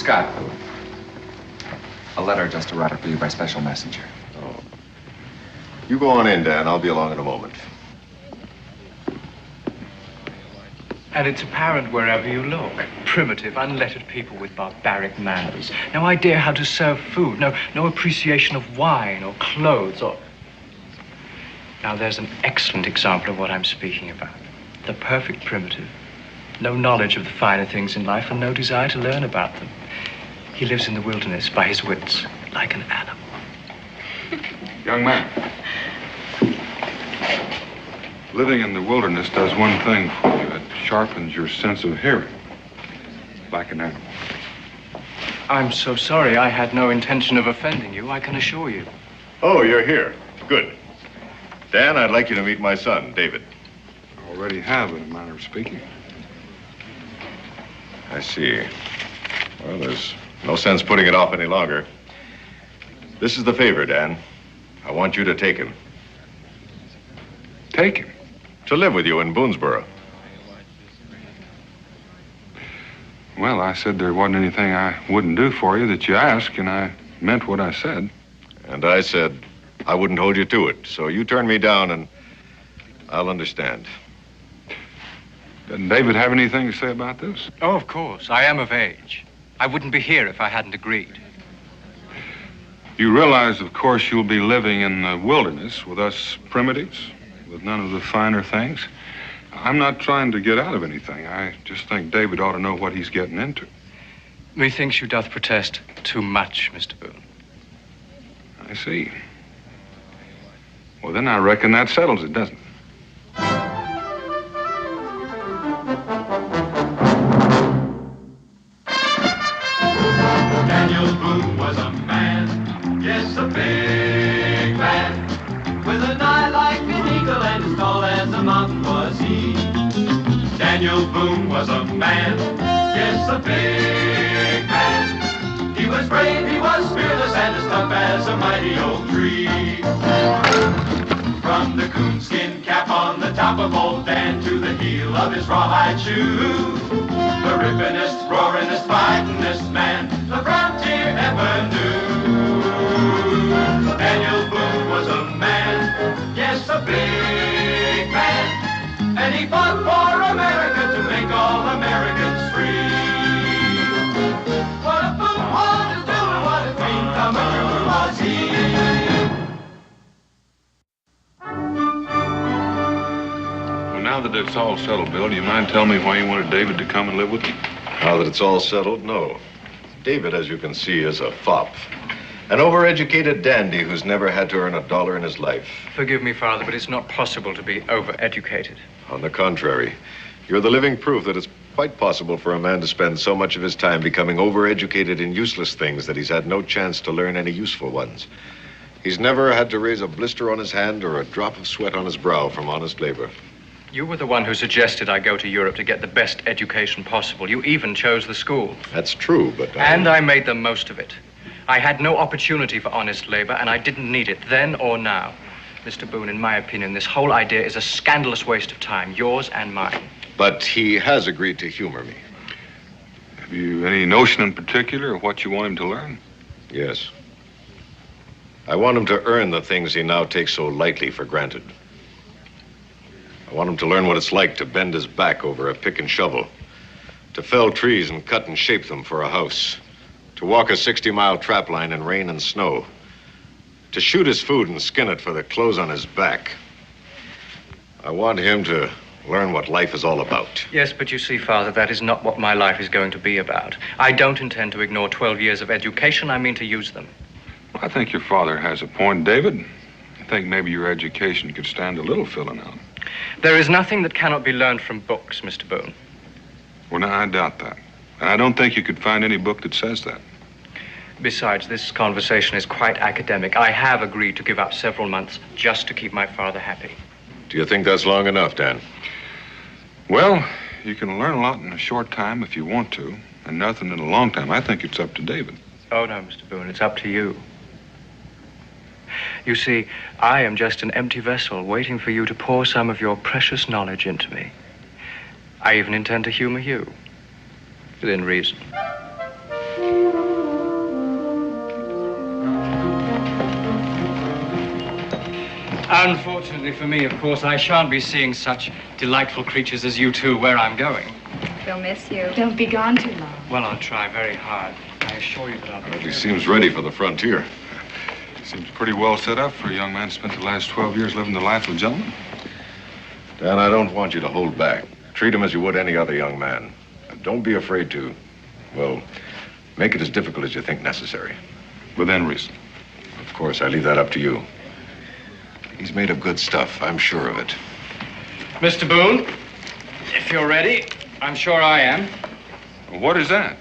Scott. A letter just arrived for you by special messenger. Oh. You go on in, Dan. I'll be along in a moment. And it's apparent wherever you look. Primitive, unlettered people with barbaric manners. No idea how to serve food. No appreciation of wine or clothes or... Now, there's an excellent example of what I'm speaking about. The perfect primitive. No knowledge of the finer things in life and no desire to learn about them. He lives in the wilderness by his wits, like an animal. Young man. Living in the wilderness does one thing for you. It sharpens your sense of hearing, like an animal. I'm so sorry. I had no intention of offending you, I can assure you. Oh, you're here. Good. Dan, I'd like you to meet my son, David. I already have, in a manner of speaking. I see. Well, there's no sense putting it off any longer. This is the favor, Dan. I want you to take him. Take him? To live with you in Boonesboro. Well, I said there wasn't anything I wouldn't do for you that you asked, and I meant what I said. And I said I wouldn't hold you to it. So you turn me down and I'll understand. Doesn't David have anything to say about this? Oh, of course. I am of age. I wouldn't be here if I hadn't agreed. You realize, of course, you'll be living in the wilderness with us primitives, with none of the finer things. I'm not trying to get out of anything. I just think David ought to know what he's getting into. Methinks you doth protest too much, Mr. Boone. I see. Well, then I reckon that settles it, doesn't it? Daniel Boone was a man, yes, a big man, with an eye like an eagle and as tall as a mountain was he. Daniel Boone was a man, yes, a big man. He was brave, he was fearless, and as tough as a mighty oak tree. From the coonskin cap on the top of old Dan to the heel of his rawhide shoe, the rippinest, roaringest, fightingest man the frontier ever knew. Daniel Boone was a man, yes, a big man, and he fought for America to make all Americans free. What a Boone wanted to do and what a dream come true was he. Now that it's all settled, Bill, do you mind telling me why you wanted David to come and live with you? Now that it's all settled, no. David, as you can see, is a fop. An overeducated dandy who's never had to earn a dollar in his life. Forgive me, Father, but it's not possible to be overeducated. On the contrary, you're the living proof that it's quite possible for a man to spend so much of his time becoming overeducated in useless things that he's had no chance to learn any useful ones. He's never had to raise a blister on his hand or a drop of sweat on his brow from honest labor. You were the one who suggested I go to Europe to get the best education possible. You even chose the school. That's true, but And I made the most of it. I had no opportunity for honest labor, and I didn't need it then or now. Mr. Boone, in my opinion, this whole idea is a scandalous waste of time, yours and mine. But he has agreed to humor me. Have you any notion in particular of what you want him to learn? Yes. I want him to earn the things he now takes so lightly for granted. I want him to learn what it's like to bend his back over a pick and shovel, to fell trees and cut and shape them for a house, to walk a 60-mile trap line in rain and snow, to shoot his food and skin it for the clothes on his back. I want him to learn what life is all about. Yes, but you see, Father, that is not what my life is going to be about. I don't intend to ignore 12 years of education. I mean to use them. Well, I think your father has a point, David. I think maybe your education could stand a little filling out. There is nothing that cannot be learned from books, Mr. Boone. Well, no, I doubt that. And I don't think you could find any book that says that. Besides, this conversation is quite academic. I have agreed to give up several months just to keep my father happy. Do you think that's long enough, Dan? Well, you can learn a lot in a short time if you want to, and nothing in a long time. I think it's up to David. Oh, no, Mr. Boone, it's up to you. You see, I am just an empty vessel waiting for you to pour some of your precious knowledge into me. I even intend to humor you, within reason. Unfortunately for me, of course, I shan't be seeing such delightful creatures as you two where I'm going. We'll miss you. Don't be gone too long. Well, I'll try very hard. I assure you that I'll... Well, he seems ready for the frontier. Seems pretty well set up for a young man who spent the last 12 years living the life of a gentleman. Dan, I don't want you to hold back. Treat him as you would any other young man. And don't be afraid to, well, make it as difficult as you think necessary. Within reason. Of course, I leave that up to you. He's made of good stuff, I'm sure of it. Mr. Boone, if you're ready, I'm sure I am. What is that?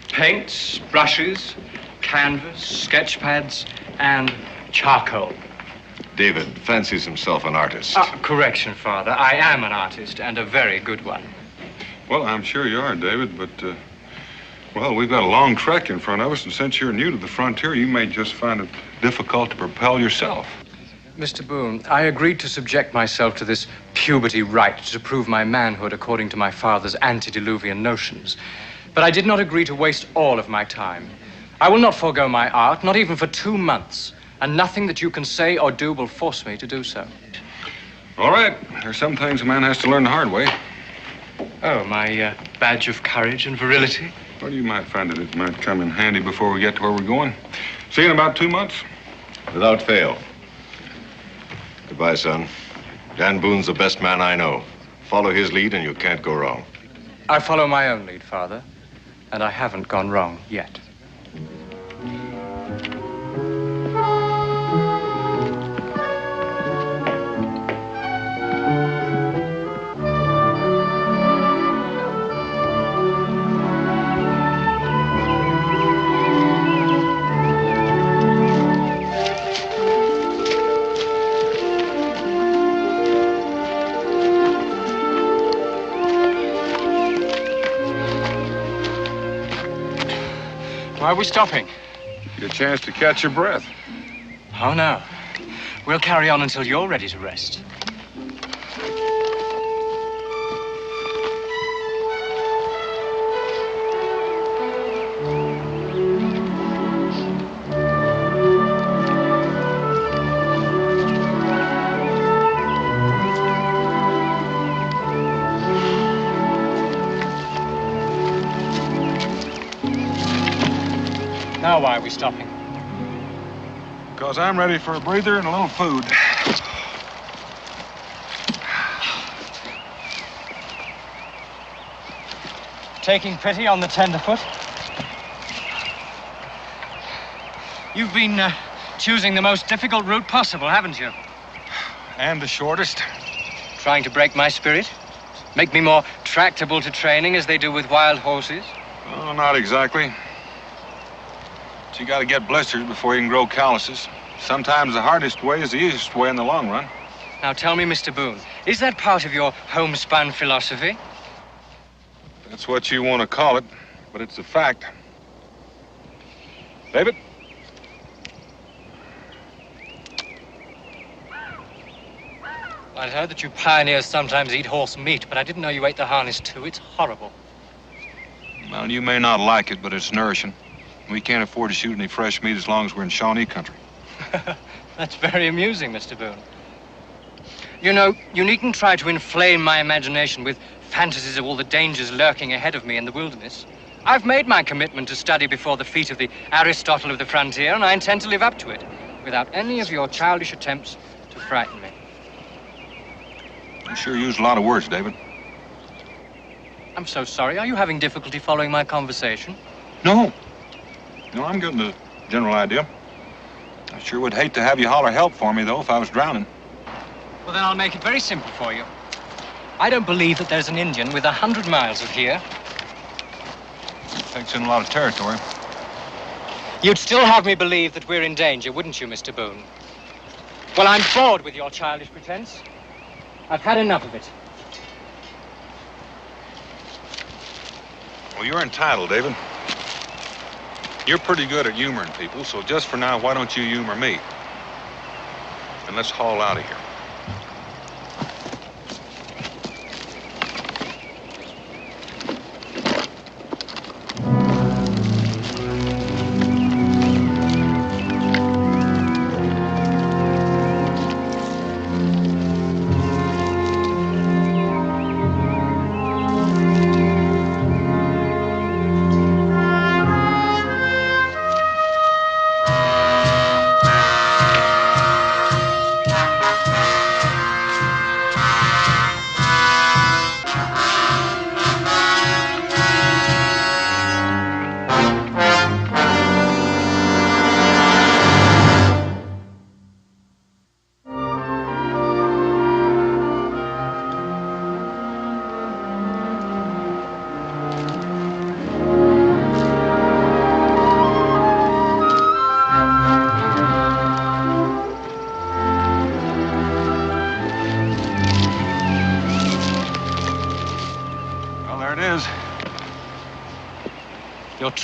Paints, brushes, canvas, sketch pads, and charcoal. David fancies himself an artist. Correction, Father. I am an artist, and a very good one. Well, I'm sure you are, David, but, well, we've got a long trek in front of us, and since you're new to the frontier, you may just find it difficult to propel yourself. Mr. Boone, I agreed to subject myself to this puberty rite to prove my manhood according to my father's antediluvian notions. But I did not agree to waste all of my time. I will not forego my art, not even for 2 months, and nothing that you can say or do will force me to do so. All right. There's some things a man has to learn the hard way. Oh, my badge of courage and virility? Well, you might find that it might come in handy before we get to where we're going. See you in about 2 months. Without fail. Goodbye, son. Dan Boone's the best man I know. Follow his lead and you can't go wrong. I follow my own lead, Father, and I haven't gone wrong yet. Why are we stopping? Get a chance to catch your breath. Oh, no. We'll carry on until you're ready to rest. Now, why are we stopping? Because I'm ready for a breather and a little food. Taking pity on the tenderfoot? You've been choosing the most difficult route possible, haven't you? And the shortest. Trying to break my spirit? Make me more tractable to training as they do with wild horses? Oh, not exactly. But you got to get blisters before you can grow calluses. Sometimes the hardest way is the easiest way in the long run. Now tell me, Mr. Boone, is that part of your homespun philosophy? That's what you want to call it, but it's a fact. David? I'd heard that you pioneers sometimes eat horse meat, but I didn't know you ate the harness too. It's horrible. Well, you may not like it, but it's nourishing. We can't afford to shoot any fresh meat as long as we're in Shawnee country. That's very amusing, Mr. Boone. You know, you needn't try to inflame my imagination with fantasies of all the dangers lurking ahead of me in the wilderness. I've made my commitment to study before the feet of the Aristotle of the frontier, and I intend to live up to it, without any of your childish attempts to frighten me. You sure used a lot of words, David. I'm so sorry. Are you having difficulty following my conversation? No. No, I'm getting the general idea. I sure would hate to have you holler help for me, though, if I was drowning. Well, then I'll make it very simple for you. I don't believe that there's an Indian within 100 miles of here. Takes in a lot of territory. You'd still have me believe that we're in danger, wouldn't you, Mr. Boone? Well, I'm bored with your childish pretense. I've had enough of it. Well, you're entitled, David. You're pretty good at humoring people, so just for now, why don't you humor me? And let's haul out of here.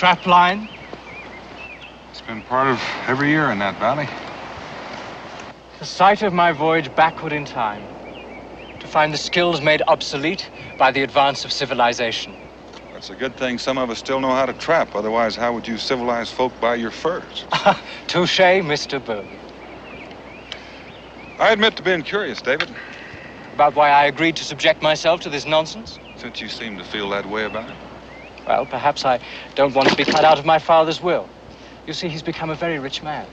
trap line? It's been part of every year in that valley. The site of my voyage backward in time, to find the skills made obsolete by the advance of civilization. It's a good thing some of us still know how to trap. Otherwise, how would you civilize folk by your furs? Touché, Mr. Boone. I admit to being curious, David. About why I agreed to subject myself to this nonsense? Since you seem to feel that way about it. Well, perhaps I don't want to be cut out of my father's will. You see, he's become a very rich man.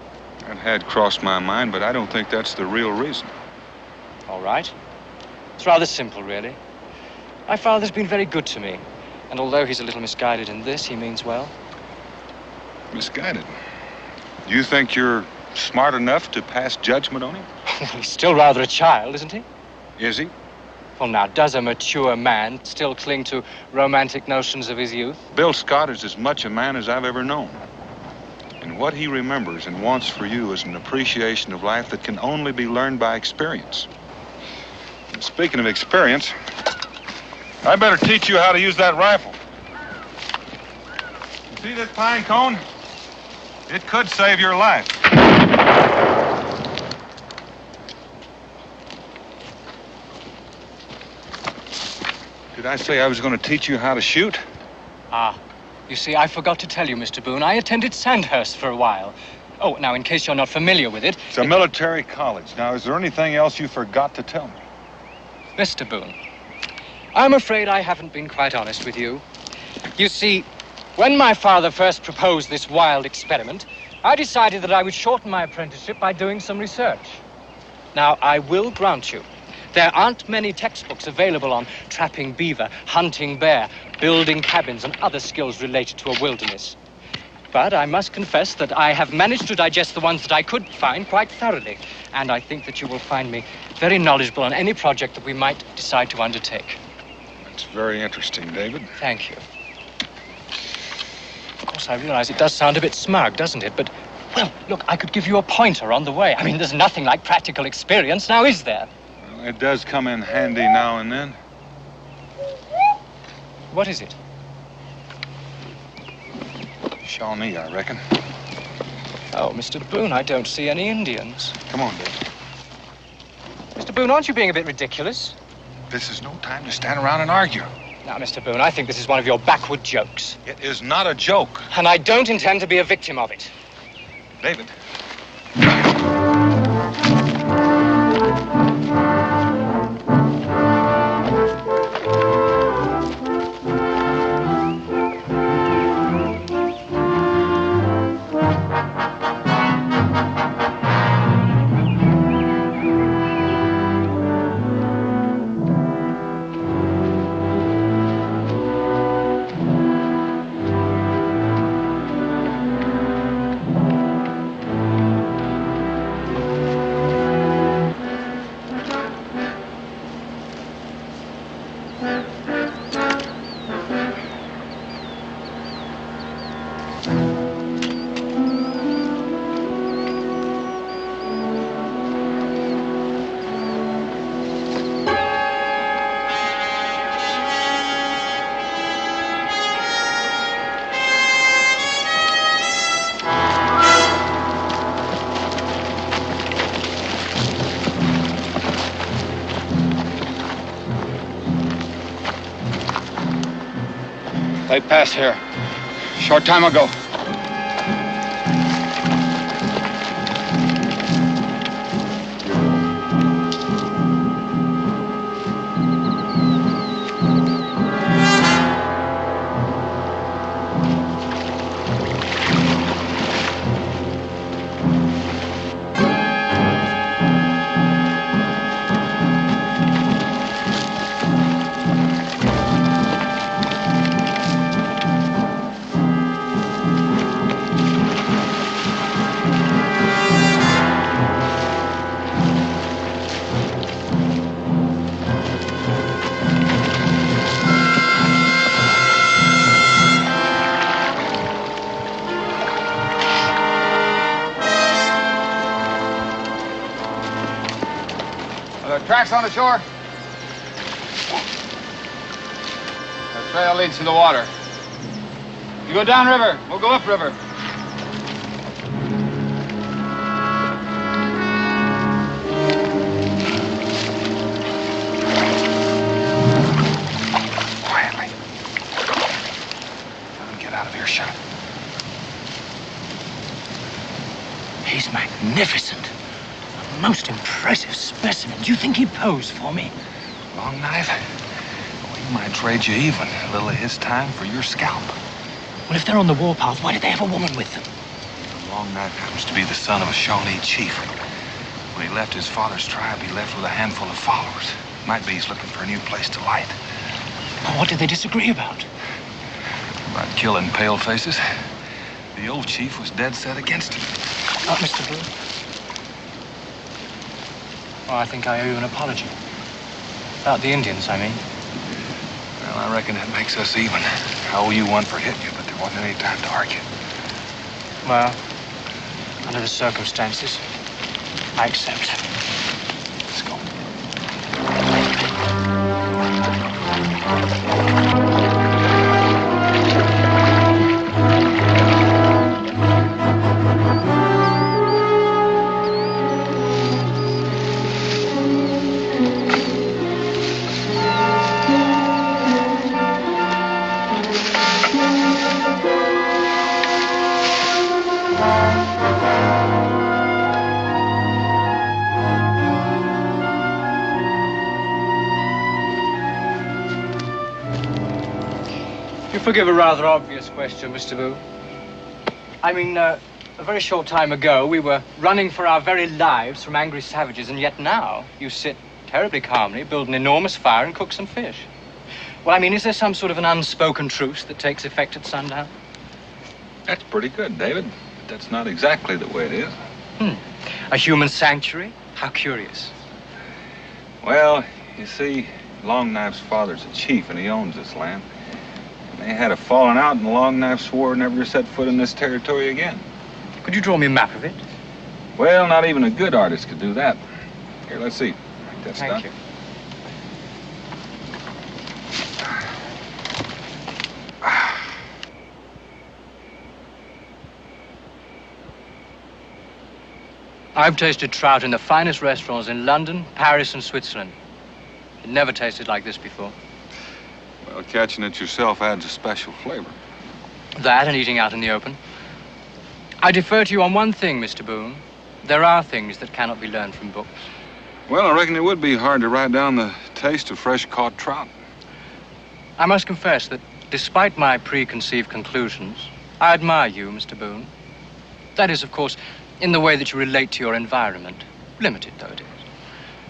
That had crossed my mind, but I don't think that's the real reason. All right. It's rather simple, really. My father's been very good to me. And although he's a little misguided in this, he means well. Misguided? You think you're smart enough to pass judgment on him? He's still rather a child, isn't he? Is he? Well, now, does a mature man still cling to romantic notions of his youth? Bill Scott is as much a man as I've ever known. And what he remembers and wants for you is an appreciation of life that can only be learned by experience. And speaking of experience, I better teach you how to use that rifle. You see this pine cone? It could save your life. Did I say I was going to teach you how to shoot? Ah, you see, I forgot to tell you, Mr. Boone, I attended Sandhurst for a while. Oh, now, in case you're not familiar with it... It's a military college. Now, is there anything else you forgot to tell me? Mr. Boone, I'm afraid I haven't been quite honest with you. You see, when my father first proposed this wild experiment, I decided that I would shorten my apprenticeship by doing some research. Now, I will grant you, there aren't many textbooks available on trapping beaver, hunting bear, building cabins, and other skills related to a wilderness. But I must confess that I have managed to digest the ones that I could find quite thoroughly. And I think that you will find me very knowledgeable on any project that we might decide to undertake. That's very interesting, David. Thank you. Of course, I realize it does sound a bit smug, doesn't it? But, well, look, I could give you a pointer on the way. I mean, there's nothing like practical experience, now is there? Well, it does come in handy now and then. What is it? Shawnee, I reckon. Oh, Mr. Boone, I don't see any Indians. Come on, David. Mr. Boone, aren't you being a bit ridiculous? This is no time to stand around and argue. Now, Mr. Boone, I think this is one of your backward jokes. It is not a joke. And I don't intend to be a victim of it. David. They passed here. Short time ago. Tracks on the shore? The trail leads to the water. You go downriver. We'll go upriver. Quietly. Let him get out of earshot. He's magnificent. A most impressive specimen. Do you think he'd pose for me? Long knife? Well, he might trade you even a little of his time for your scalp. Well, if they're on the warpath, why did they have a woman with them? Long knife happens to be the son of a Shawnee chief. When he left his father's tribe, he left with a handful of followers. Might be he's looking for a new place to light. Well, what did they disagree about? About killing pale faces. The old chief was dead set against it. Mr. Boone. Oh, I think I owe you an apology. About the Indians, I mean. Well, I reckon that makes us even. I owe you one for hitting you, but there wasn't any time to argue. Well, under the circumstances, I accept. Let's go. Forgive a rather obvious question, Mr. Boone. I mean, a very short time ago, we were running for our very lives from angry savages, and yet now you sit terribly calmly, build an enormous fire, and cook some fish. Well, I mean, is there some sort of an unspoken truce that takes effect at sundown? That's pretty good, David. But that's not exactly the way it is. A human sanctuary? How curious. Well, you see, Long Knife's father's a chief, and he owns this land. They had a falling out, and Long Knife swore never to set foot in this territory again. Could you draw me a map of it? Well, not even a good artist could do that. Here, let's see. That's Thank you. I've tasted trout in the finest restaurants in London, Paris, and Switzerland. It never tasted like this before. Well, catching it yourself adds a special flavor. That and eating out in the open. I defer to you on one thing, Mr. Boone. There are things that cannot be learned from books. Well, I reckon it would be hard to write down the taste of fresh-caught trout. I must confess that, despite my preconceived conclusions, I admire you, Mr. Boone. That is, of course, in the way that you relate to your environment, limited though it is.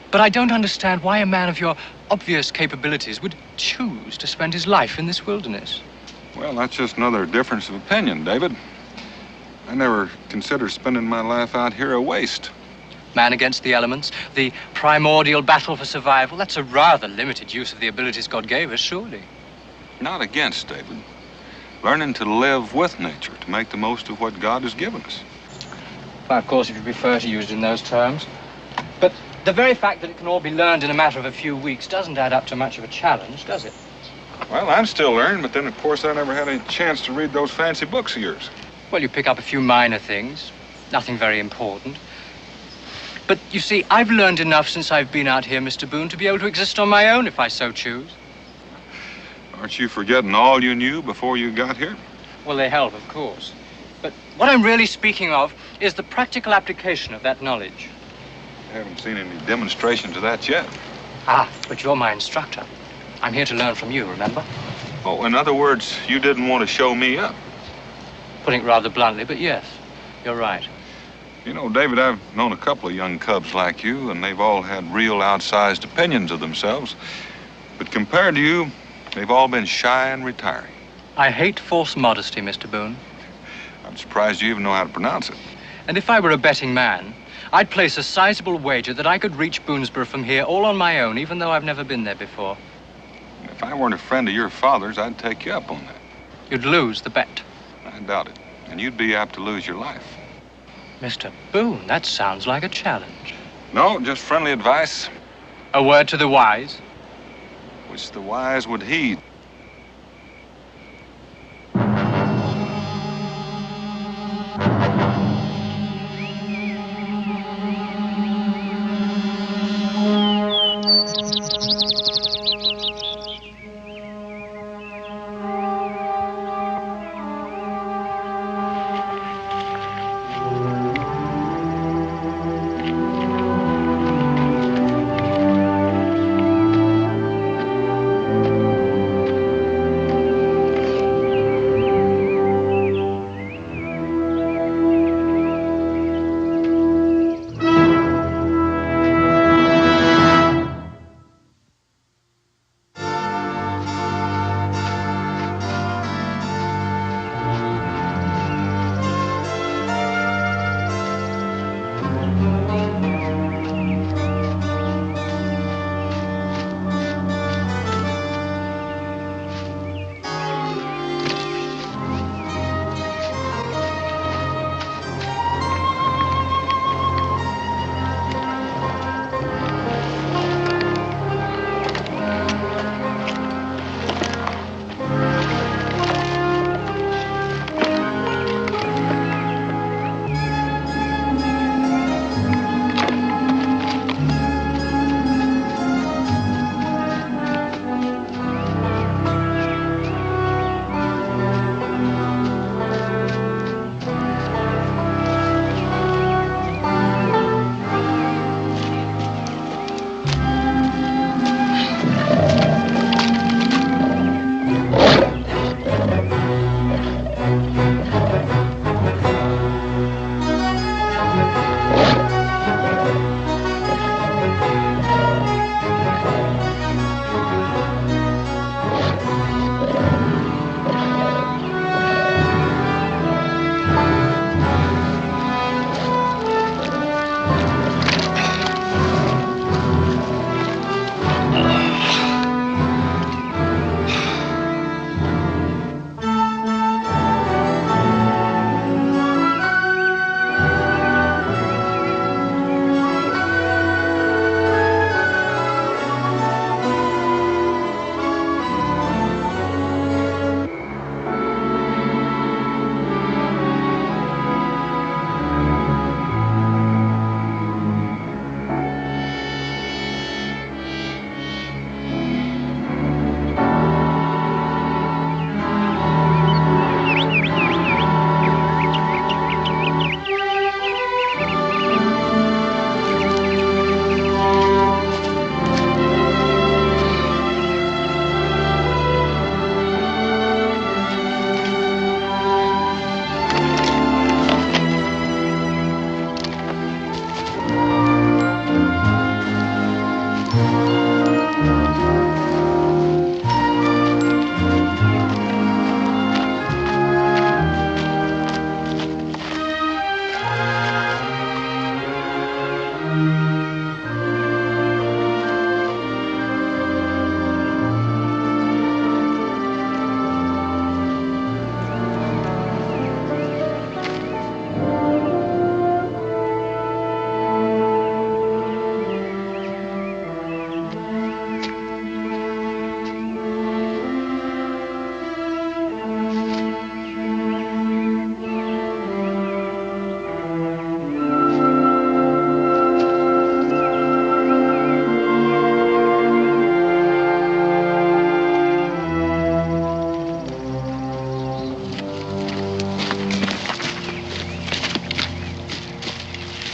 But I don't understand why a man of your obvious capabilities would choose to spend his life in this wilderness. Well, that's just another difference of opinion, David. I never considered spending my life out here a waste. Man against the elements, the primordial battle for survival, that's a rather limited use of the abilities God gave us, surely. Not against, David. Learning to live with nature, to make the most of what God has given us. Well, of course, if you prefer to use it in those terms. But the very fact that it can all be learned in a matter of a few weeks doesn't add up to much of a challenge, does it? Well, I'm still learning, but then, of course, I never had any chance to read those fancy books of yours. Well, you pick up a few minor things, nothing very important. But, you see, I've learned enough since I've been out here, Mr. Boone, to be able to exist on my own if I so choose. Aren't you forgetting all you knew before you got here? Well, they help, of course. But what I'm really speaking of is the practical application of that knowledge. I haven't seen any demonstrations of that yet. Ah, but you're my instructor. I'm here to learn from you, remember? Oh, in other words, you didn't want to show me up. Putting it rather bluntly, but yes, you're right. You know, David, I've known a couple of young cubs like you, and they've all had real outsized opinions of themselves. But compared to you, they've all been shy and retiring. I hate false modesty, Mr. Boone. I'm surprised you even know how to pronounce it. And if I were a betting man, I'd place a sizable wager that I could reach Boonesboro from here all on my own, even though I've never been there before. If I weren't a friend of your father's, I'd take you up on that. You'd lose the bet. I doubt it. And you'd be apt to lose your life. Mr. Boone, that sounds like a challenge. No, just friendly advice, A word to the wise. which the wise would heed.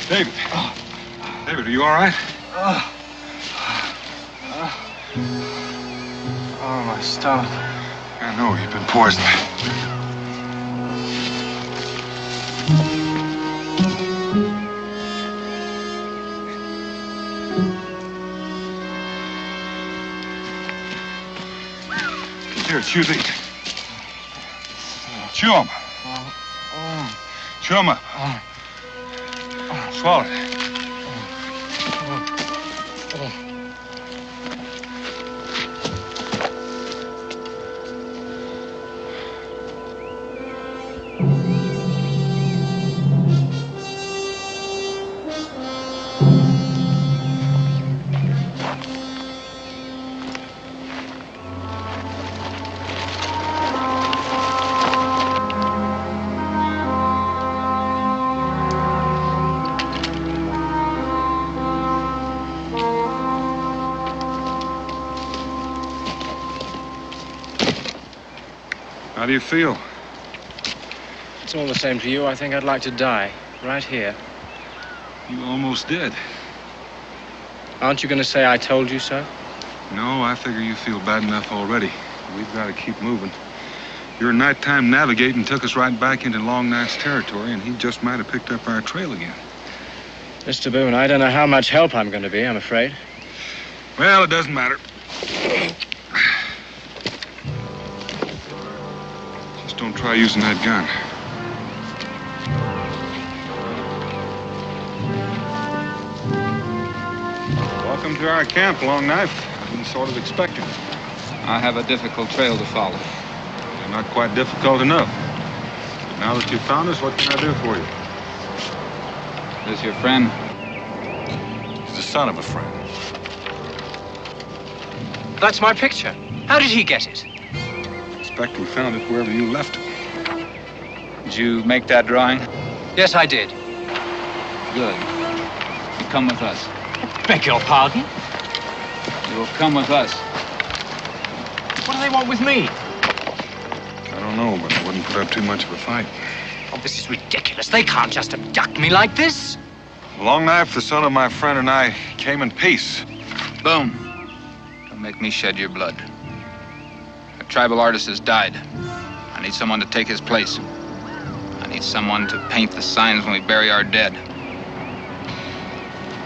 David. David, are you all right? Oh, my stomach. I know, you've been poisoned. Here, chew these. Chew them. Chew them up. Swallow it. How do you feel? It's all the same to you. I think I'd like to die. Right here. You almost did. Aren't you going to say I told you so? No, I figure you feel bad enough already. We've got to keep moving. Your nighttime navigating took us right back into Long Knife's territory, and he just might have picked up our trail again. Mr. Boone, I don't know how much help I'm going to be, I'm afraid. Well, it doesn't matter. Just don't try using that gun. Welcome to our camp, Long Knife. I've been sort of expecting it. I have a difficult trail to follow. You're not quite difficult enough. But now that you've found us, what can I do for you? This your friend? He's the son of a friend. That's my picture. How did he get it? I expect we found it wherever you left it. Did you make that drawing? Yes, I did. Good. You come with us. Beg your pardon? You will come with us. What do they want with me? I don't know, but I wouldn't put up too much of a fight. Oh, this is ridiculous. They can't just abduct me like this. Long Knife, the son of my friend, and I came in peace. Boone, don't make me shed your blood. A tribal artist has died. I need someone to take his place. I need someone to paint the signs when we bury our dead.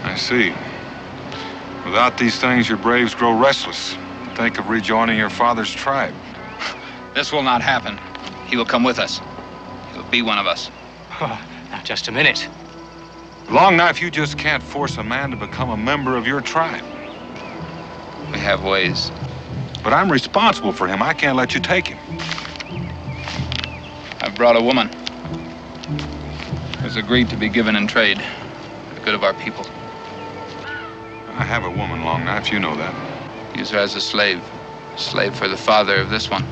I see. Without these things, your braves grow restless. Think of rejoining your father's tribe. This will not happen. He will come with us. He'll be one of us. Oh, now, just a minute. Long Knife, you just can't force a man to become a member of your tribe. We have ways. But I'm responsible for him. I can't let you take him. I've brought a woman who's agreed to be given in trade for the good of our people. I have a woman, Long Knife. You know that. Use her as a slave for the father of this one.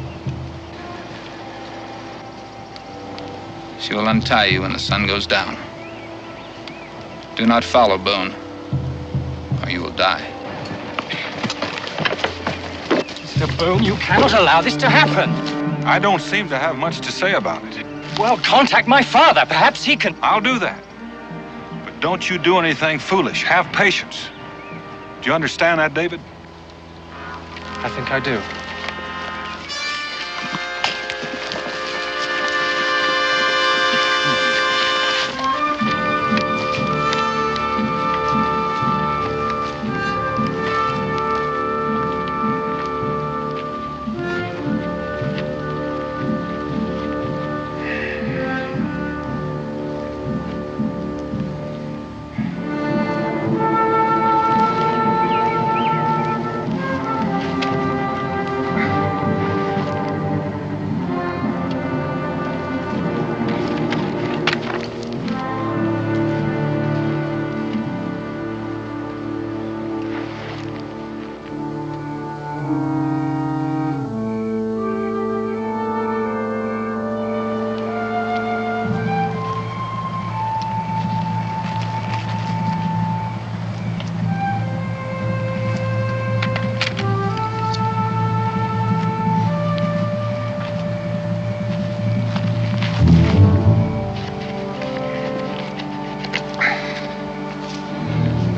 She will untie you when the sun goes down. Do not follow, Boone, or you will die. Mr. Boone, you cannot allow this to happen. I don't seem to have much to say about it. Well, contact my father. Perhaps he can... I'll do that. But don't you do anything foolish. Have patience. Do you understand that, David? I think I do.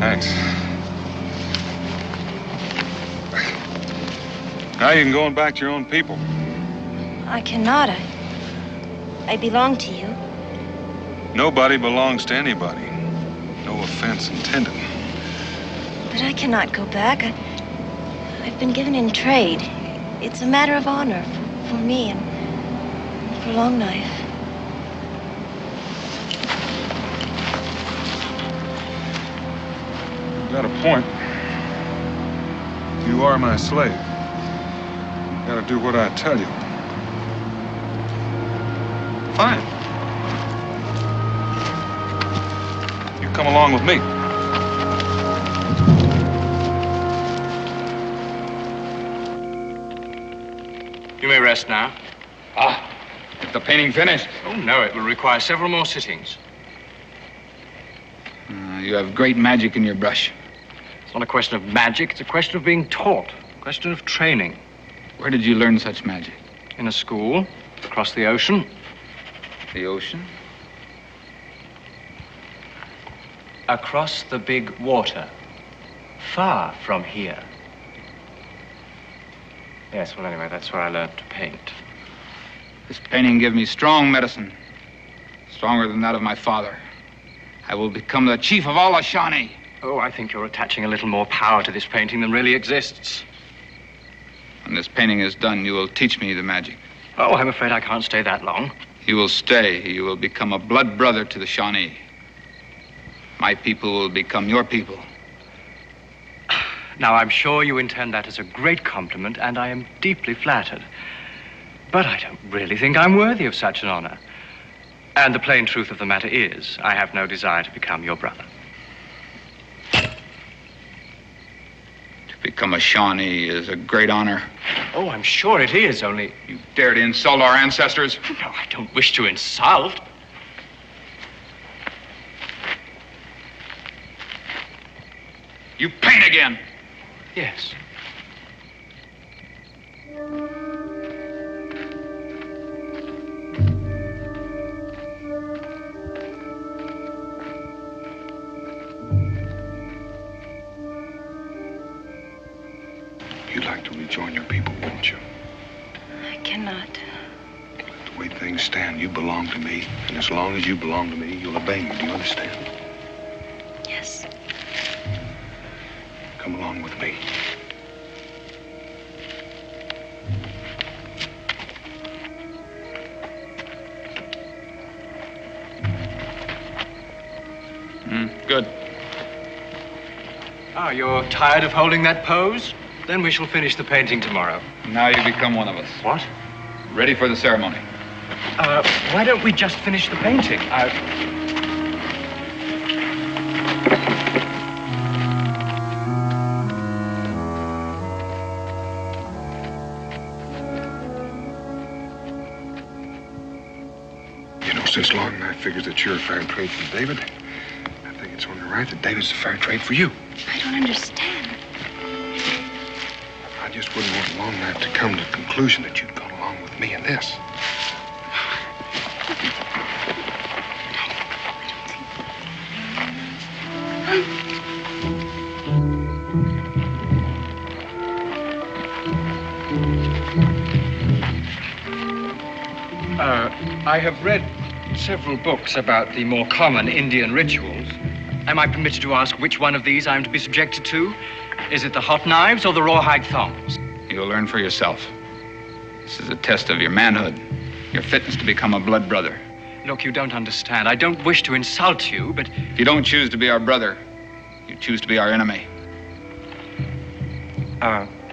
Thanks. Now you can go on back to your own people. I cannot. I belong to you. Nobody belongs to anybody. No offense intended. But I cannot go back. I've been given in trade. It's a matter of honor for me and for Longknife. You got a point. You are my slave. You gotta do what I tell you. Fine. You come along with me. You may rest now. Ah, is the painting finished? Oh, no, it will require several more sittings. You have great magic in your brush. It's not a question of magic, it's a question of being taught, a question of training. Where did you learn such magic? In a school, across the ocean. The ocean? Across the big water. Far from here. Yes, well, anyway, that's where I learned to paint. This painting gives me strong medicine. Stronger than that of my father. I will become the chief of all the Shawnee. Oh, I think you're attaching a little more power to this painting than really exists. When this painting is done, you will teach me the magic. Oh, I'm afraid I can't stay that long. You will stay. You will become a blood brother to the Shawnee. My people will become your people. Now, I'm sure you intend that as a great compliment, and I am deeply flattered. But I don't really think I'm worthy of such an honor. And the plain truth of the matter is, I have no desire to become your brother. To become a Shawnee is a great honor. Oh, I'm sure it is, only... You dare to insult our ancestors? No, I don't wish to insult. You paint again. Yes. You'd like to rejoin your people, wouldn't you? I cannot. The way things stand, you belong to me. And as long as you belong to me, you'll obey me. Do you understand? Yes. Come along with me. Good. Ah, you're tired of holding that pose? Then we shall finish the painting tomorrow. Now you become one of us. What? Ready for the ceremony. Why don't we just finish the painting? You know, since Longknife figures that you're a fair trade for David, I think it's only right that David's a fair trade for you. I don't understand. I just wouldn't want Longknife to come to the conclusion that you'd gone along with me in this. I have read several books about the more common Indian rituals. Am I permitted to ask which one of these I'm to be subjected to? Is it the hot knives or the rawhide thongs? You'll learn for yourself. This is a test of your manhood, your fitness to become a blood brother. Look, you don't understand. I don't wish to insult you, but... If you don't choose to be our brother, you choose to be our enemy.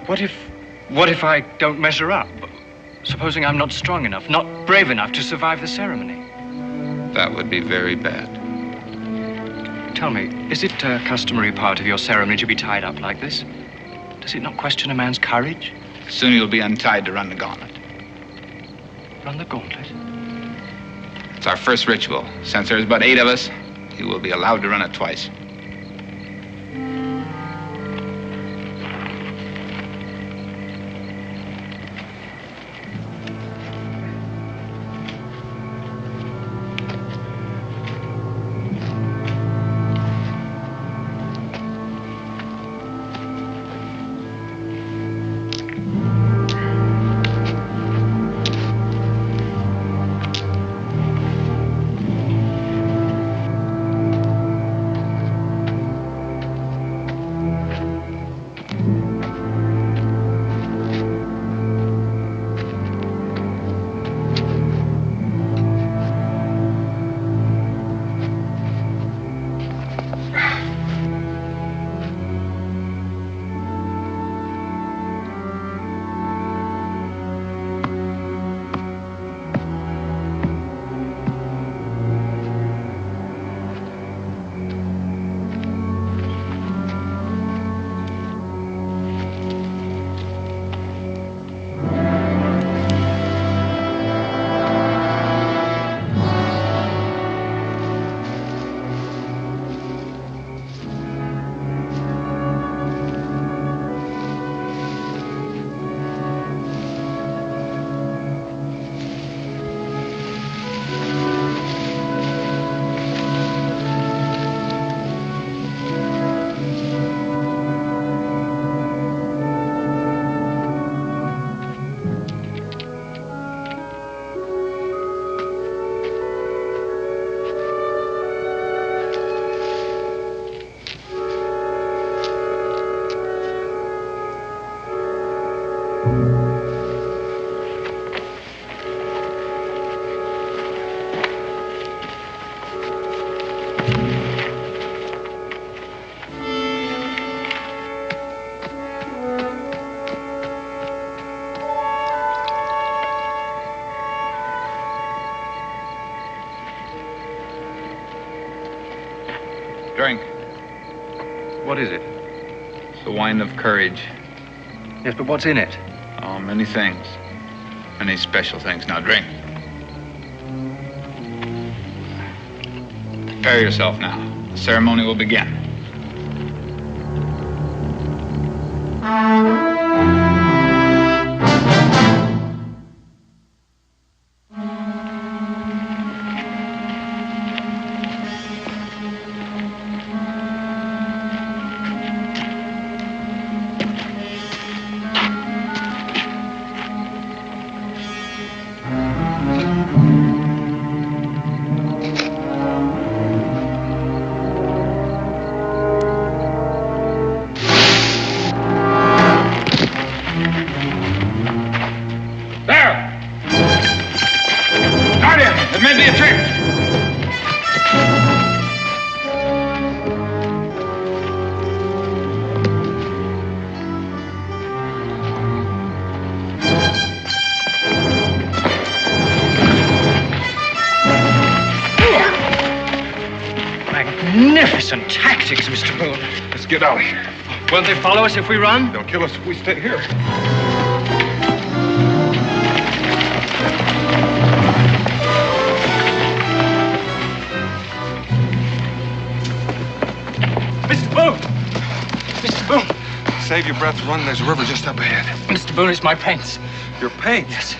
What if I don't measure up? Supposing I'm not strong enough, not brave enough to survive the ceremony? That would be very bad. Tell me, is it a customary part of your ceremony to be tied up like this? Does it not question a man's courage? Soon you'll be untied to run the gauntlet. Run the gauntlet? It's our first ritual. Since there's but 8 of us, you will be allowed to run it twice. Drink. What is it? It's the wine of courage. Yes, but what's in it? Oh, many things. Many special things. Now drink. Prepare yourself now. The ceremony will begin. Magnificent tactics, Mr. Boone. Let's get out of here. Won't they follow us if we run? They'll kill us if we stay here. Mr. Boone! Mr. Boone! Save your breath, run. There's a river just up ahead. Mr. Boone, it's my paints. Your paints? Yes.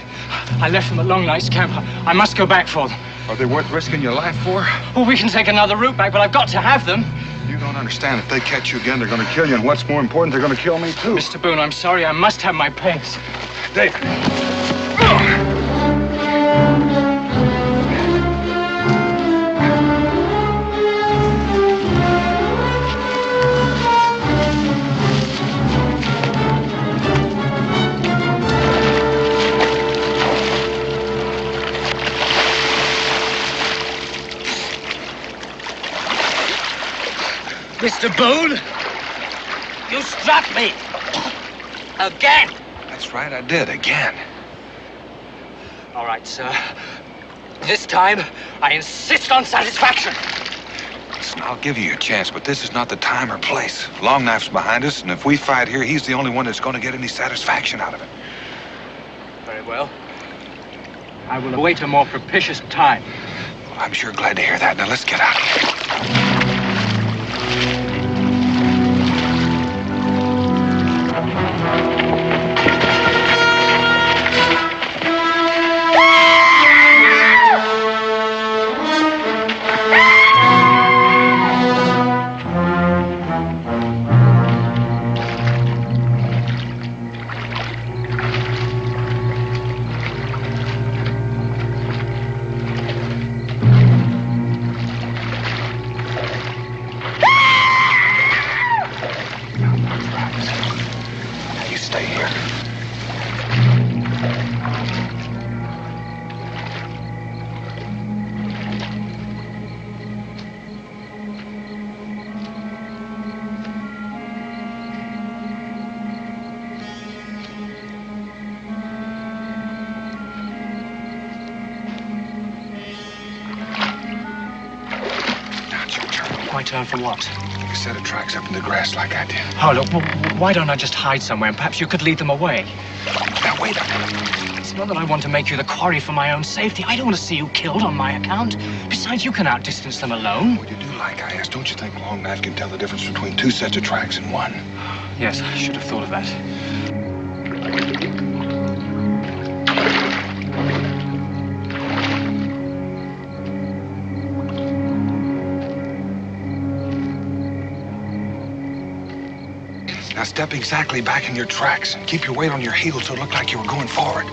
I left them at Long Night's camp. I must go back for them. Are they worth risking your life for? Well, we can take another route back, but I've got to have them. You don't understand. If they catch you again, they're going to kill you. And what's more important, they're going to kill me, too. Mr. Boone, I'm sorry. I must have my paints. David. Mr. Boone, you struck me. Again. That's right, I did, again. All right, sir. This time, I insist on satisfaction. Listen, I'll give you your chance, but this is not the time or place. Long Knife's behind us, and if we fight here, he's the only one that's going to get any satisfaction out of it. Very well. I will await a more propitious time. Well, I'm sure glad to hear that. Now, let's get out of here. My turn for what? Take a set of tracks up in the grass like I did. Oh, look, why don't I just hide somewhere and perhaps you could lead them away? Now, wait a minute. It's not that I want to make you the quarry for my own safety. I don't want to see you killed on my account. Besides, you can outdistance them alone. Well, you do like I asked. Don't you think Long Knife can tell the difference between two sets of tracks and one? Yes, I should have thought of that. Now step exactly back in your tracks and keep your weight on your heels so it looked like you were going forward.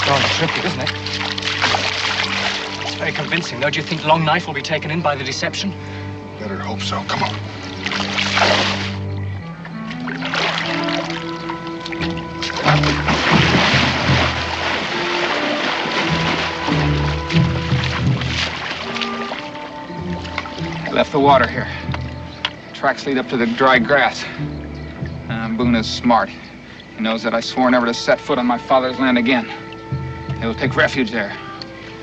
Rather tricky, isn't it? It's very convincing, though. Do you think Long Knife will be taken in by the deception? Better hope so. Come on. Left the water here. Tracks lead up to the dry grass. Boone is smart. He knows that I swore never to set foot on my father's land again. He'll take refuge there.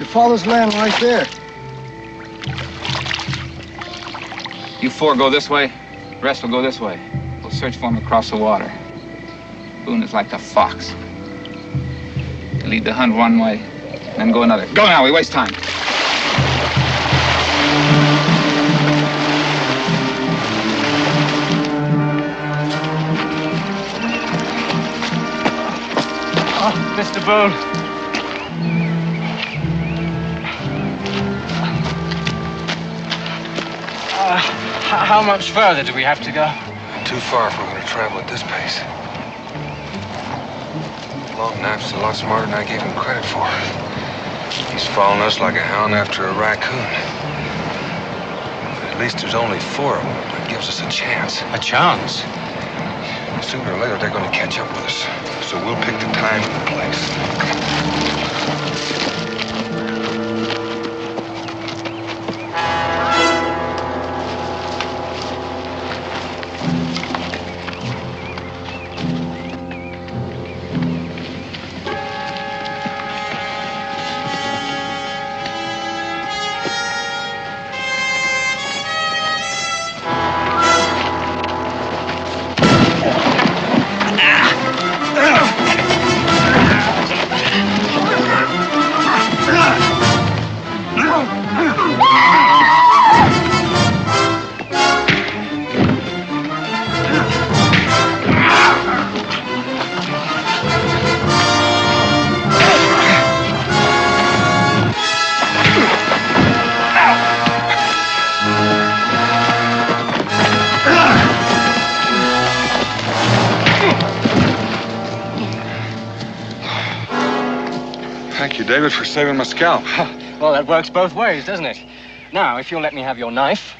Your father's land right there. You four go this way, the rest will go this way. We'll search for him across the water. Boone is like the fox. You lead the hunt one way, then go another. Go now, we waste time. Oh, Mr. Boone. How much further do we have to go? Too far if we're going to travel at this pace. Long Knife's a lot smarter than I gave him credit for. He's following us like a hound after a raccoon. At least there's only 4 of them. That gives us a chance. A chance? Sooner or later, they're going to catch up with us. So we'll pick the time and the place. Thank you, David, for saving my scalp. Well, that works both ways, doesn't it? Now, if you'll let me have your knife.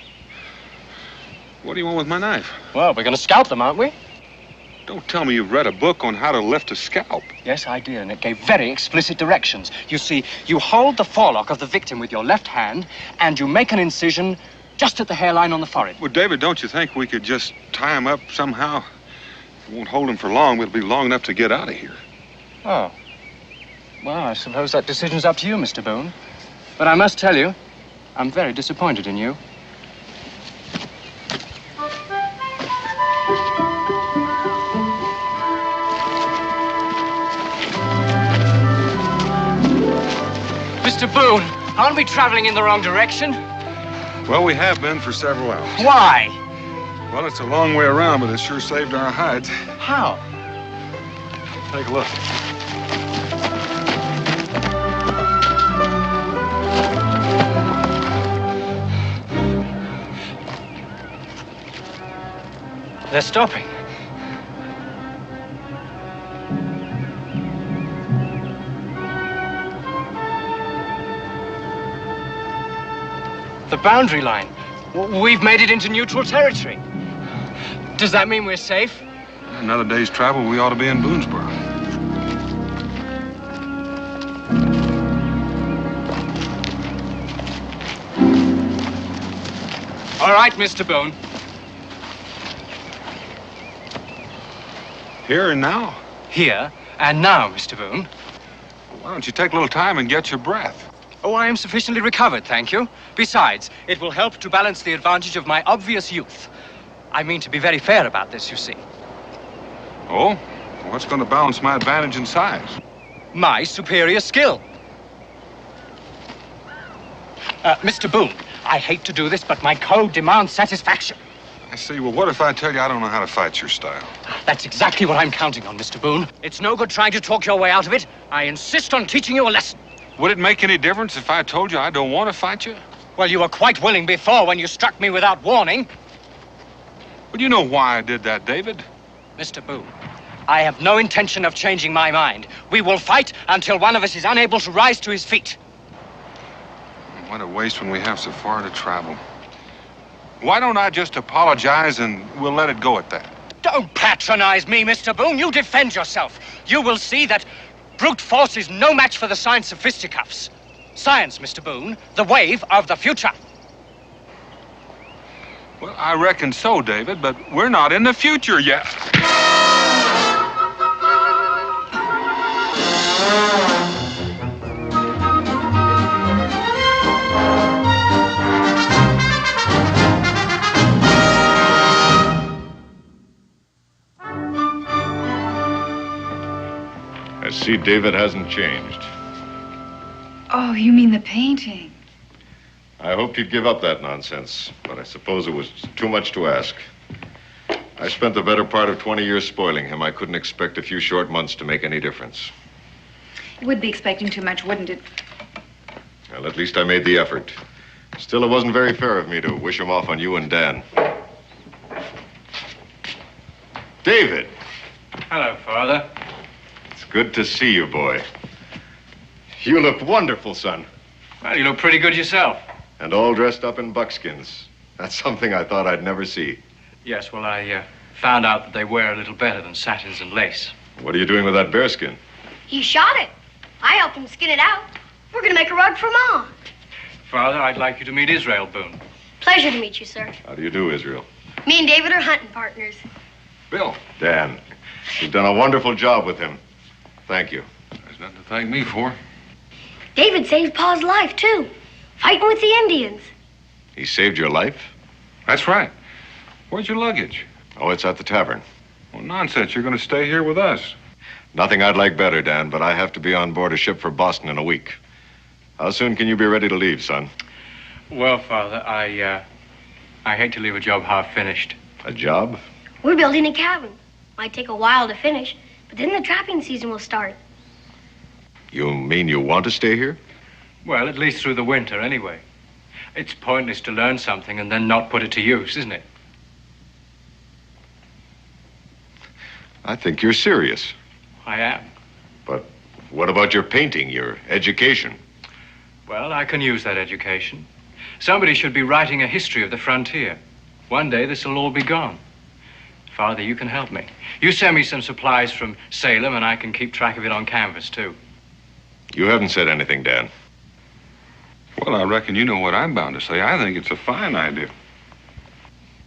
What do you want with my knife? Well, we're going to scalp them, aren't we? Don't tell me you've read a book on how to lift a scalp. Yes, I did, and it gave very explicit directions. You see, you hold the forelock of the victim with your left hand, and you make an incision just at the hairline on the forehead. Well, David, don't you think we could just tie him up somehow? We won't hold him for long, but it'll be long enough to get out of here. Oh. Well, I suppose that decision's up to you, Mr. Boone. But I must tell you, I'm very disappointed in you. Mr. Boone, aren't we traveling in the wrong direction? Well, we have been for several hours. Why? Well, it's a long way around, but it sure saved our hides. How? Take a look. They're stopping. The boundary line. We've made it into neutral territory. Does that mean we're safe? Another day's travel, we ought to be in Boonesboro. All right, Mr. Boone. Here and now? Here and now, Mr. Boone. Why don't you take a little time and get your breath? Oh, I am sufficiently recovered, thank you. Besides, it will help to balance the advantage of my obvious youth. I mean to be very fair about this, you see. Oh? What's going to balance my advantage in size? My superior skill. Mr. Boone, I hate to do this, but my code demands satisfaction. I see. Well, what if I tell you I don't know how to fight your style? That's exactly what I'm counting on, Mr. Boone. It's no good trying to talk your way out of it. I insist on teaching you a lesson. Would it make any difference if I told you I don't want to fight you? Well, you were quite willing before when you struck me without warning. Well, you know why I did that, David. Mr. Boone, I have no intention of changing my mind. We will fight until one of us is unable to rise to his feet. What a waste when we have so far to travel. Why don't I just apologize and we'll let it go at that? Don't patronize me, Mr. Boone. You defend yourself. You will see that brute force is no match for the science of fisticuffs. Science, Mr. Boone, the wave of the future. Well, I reckon so, David, but we're not in the future yet. see David hasn't changed. Oh, you mean the painting? I hoped he'd give up that nonsense, but I suppose it was too much to ask. I spent the better part of 20 years spoiling him. I couldn't expect a few short months to make any difference. You would be expecting too much, wouldn't it? Well, at least I made the effort. Still, it wasn't very fair of me to wish him off on you and Dan. David! Hello, Father. It's good to see you, boy. You look wonderful, son. Well, you look pretty good yourself. And all dressed up in buckskins. That's something I thought I'd never see. Yes, well, I found out that they wear a little better than satins and lace. What are you doing with that bearskin? He shot it. I helped him skin it out. We're going to make a rug for Mom. Father, I'd like you to meet Israel Boone. Pleasure to meet you, sir. How do you do, Israel? Me and David are hunting partners. Bill. Dan, you've done a wonderful job with him. Thank you. There's nothing to thank me for. David saved Pa's life, too. Fighting with the Indians. He saved your life? That's right. Where's your luggage? Oh, it's at the tavern. Well, nonsense. You're going to stay here with us. Nothing I'd like better, Dan, but I have to be on board a ship for Boston in a week. How soon can you be ready to leave, son? Well, Father, I hate to leave a job half finished. A job? We're building a cabin. Might take a while to finish, but then the trapping season will start. You mean you want to stay here? Well, at least through the winter, anyway. It's pointless to learn something and then not put it to use, isn't it? I think you're serious. I am. But what about your painting, your education? Well, I can use that education. Somebody should be writing a history of the frontier. One day, this will all be gone. Father, you can help me. You send me some supplies from Salem, and I can keep track of it on canvas, too. You haven't said anything, Dan. Well, I reckon you know what I'm bound to say. I think it's a fine idea.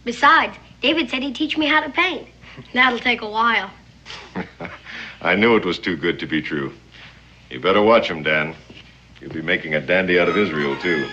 Besides, David said he'd teach me how to paint. That'll take a while. I knew it was too good to be true. You better watch him, Dan. You'll be making a dandy out of Israel, too.